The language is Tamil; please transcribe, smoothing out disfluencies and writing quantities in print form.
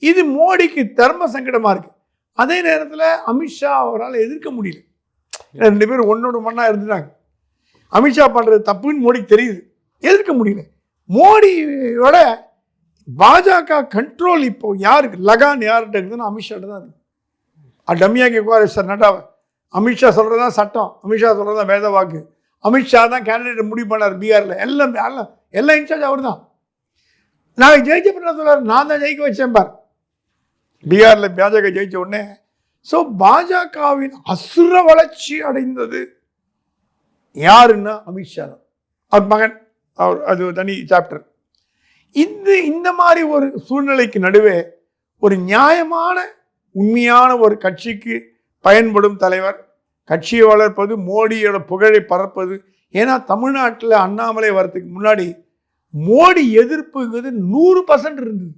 இது மோடிக்கு தர்ம சங்கடமாக இருக்குது. அதே நேரத்தில் அமித்ஷா அவரால் எதிர்க்க முடியல. 2 பேரும் ஒன்னோட மண்ணா இருந்துட்டாங்க. அமித்ஷா பண்ணுறது தப்புன்னு மோடிக்கு தெரியுது, எதிர்க்க முடியல. மோடியோட பாஜக கண்ட்ரோல் இப்போ யாருக்கு, லகான் யார்கிட்ட இருக்குதுன்னு அமித்ஷாட்ட தான் இருக்கு. டம்மியா கேட்குவார் சார் நட்டாவை. அமித்ஷா சொல்கிறது தான் சட்டம், அமித்ஷா சொல்கிறது தான் வேத வாக்கு. அமித்ஷா தான் கேண்டிடேட் முடிவு பண்ணார் பீகாரில். எல்லாம் இன்சார்ஜ் அவர் தான். நான் ஜெயிச்ச பண்ண சொல்றாரு, நான் தான் ஜெயிக்க வச்சேன் பார் பீகாரில் பாஜக ஜெயிச்ச உடனே. ஸோ பாஜகவின் அசுர வளர்ச்சி அடைந்தது யாருன்னா அமித்ஷா தான், அவர் மகன். அவர் அது தனி சாப்டர். இந்த மாதிரி ஒரு சூழ்நிலைக்கு நடுவே ஒரு நியாயமான உண்மையான ஒரு கட்சிக்கு பயன்படும் தலைவர், கட்சியை வளர்ப்பது, மோடியோட புகழை பரப்பது. ஏன்னா தமிழ்நாட்டில் அண்ணாமலை வரத்துக்கு முன்னாடி மோடி எதிர்ப்புங்கிறது 100% இருந்தது.